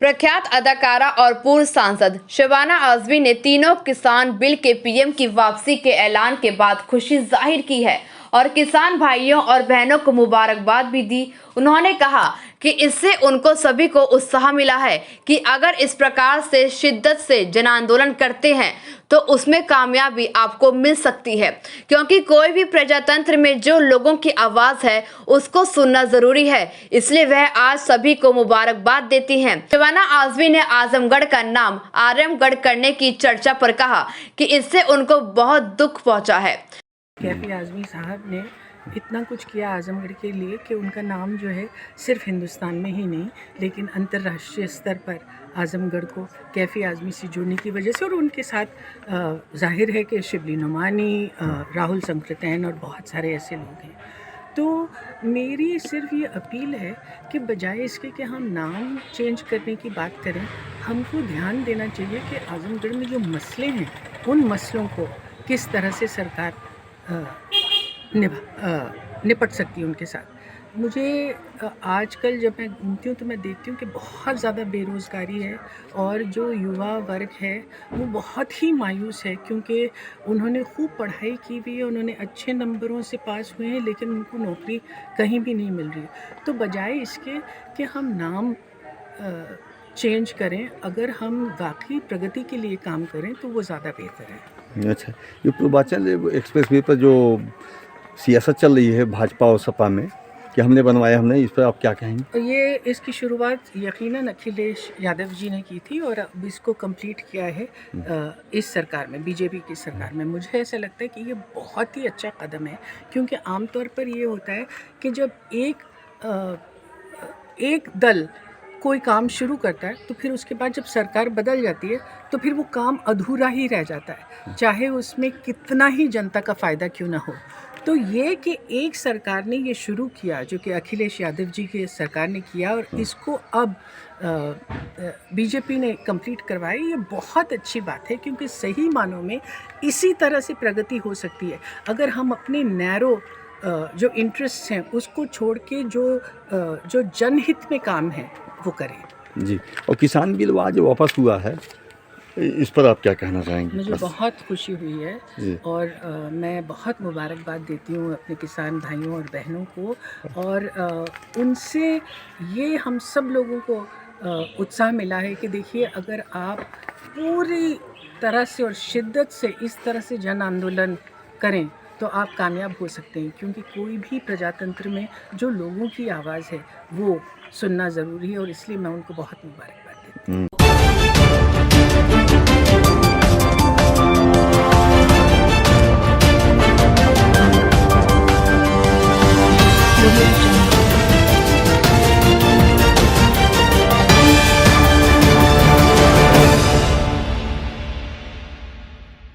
प्रख्यात अदाकारा और पूर्व सांसद शबाना आजमी ने तीनों किसान बिल के पीएम की वापसी के ऐलान के बाद खुशी जाहिर की है और किसान भाइयों और बहनों को मुबारकबाद भी दी। उन्होंने कहा कि इससे उनको सभी को उत्साह मिला है कि अगर इस प्रकार से शिद्दत से जन आंदोलन करते हैं तो उसमें कामयाबी आपको मिल सकती है, क्योंकि कोई भी प्रजातंत्र में जो लोगों की आवाज है उसको सुनना जरूरी है। इसलिए वह आज सभी को मुबारकबाद देती हैं। शबाना आजमी ने आजमगढ़ का नाम आर्यमगढ़ करने की चर्चा पर कहा कि इससे उनको बहुत दुख पहुंचा है। कैफी आजमी साहब ने इतना कुछ किया आजमगढ़ के लिए कि उनका नाम जो है सिर्फ हिंदुस्तान में ही नहीं लेकिन अंतर्राष्ट्रीय स्तर पर आजमगढ़ को कैफी आजमी से जुड़ने की वजह से, और उनके साथ जाहिर है कि शिबली नुमानी, राहुल संकृतैन और बहुत सारे ऐसे लोग हैं। तो मेरी सिर्फ ये अपील है कि बजाय इसके कि हम नाम चेंज करने की बात करें, हमको ध्यान देना चाहिए कि आजमगढ़ में जो मसले हैं उन मसलों को किस तरह से सरकार निपट सकती है उनके साथ। मुझे आजकल जब मैं घूमती हूँ तो मैं देखती हूँ कि बहुत ज़्यादा बेरोज़गारी है और जो युवा वर्ग है वो बहुत ही मायूस है, क्योंकि उन्होंने खूब पढ़ाई की हुई है, उन्होंने अच्छे नंबरों से पास हुए हैं लेकिन उनको नौकरी कहीं भी नहीं मिल रही। तो बजाय इसके कि हम नाम चेंज करें, अगर हम वाकई प्रगति के लिए काम करें तो वो ज़्यादा बेहतर है। अच्छा, ये पूर्वांचल एक्सप्रेस वे पर जो सियासत चल रही है भाजपा और सपा में कि हमने बनवाया, हमने, इस पर आप क्या कहेंगे? ये इसकी शुरुआत यकीनन अखिलेश यादव जी ने की थी और अब इसको कंप्लीट किया है इस सरकार में, बीजेपी की सरकार में। मुझे ऐसा लगता है कि ये बहुत ही अच्छा कदम है, क्योंकि आमतौर पर ये होता है कि जब एक दल कोई काम शुरू करता है तो फिर उसके बाद जब सरकार बदल जाती है तो फिर वो काम अधूरा ही रह जाता है, चाहे उसमें कितना ही जनता का फ़ायदा क्यों ना हो। तो ये कि एक सरकार ने ये शुरू किया, जो कि अखिलेश यादव जी की सरकार ने किया, और इसको अब बीजेपी ने कंप्लीट करवाया, ये बहुत अच्छी बात है, क्योंकि सही मानों में इसी तरह से प्रगति हो सकती है अगर हम अपने नैरो जो इंटरेस्ट हैं उसको छोड़ के जो जनहित में काम है वो करें। जी, और किसान बिल आज वापस हुआ है, इस पर आप क्या कहना चाहेंगे? मुझे बहुत खुशी हुई है और मैं बहुत मुबारकबाद देती हूँ अपने किसान भाइयों और बहनों को, और उनसे ये हम सब लोगों को उत्साह मिला है कि देखिए, अगर आप पूरी तरह से और शिद्दत से इस तरह से जन आंदोलन करें तो आप कामयाब हो सकते हैं, क्योंकि कोई भी प्रजातंत्र में जो लोगों की आवाज़ है वो सुनना ज़रूरी है, और इसलिए मैं उनको बहुत मुबारकबाद देती हूँ।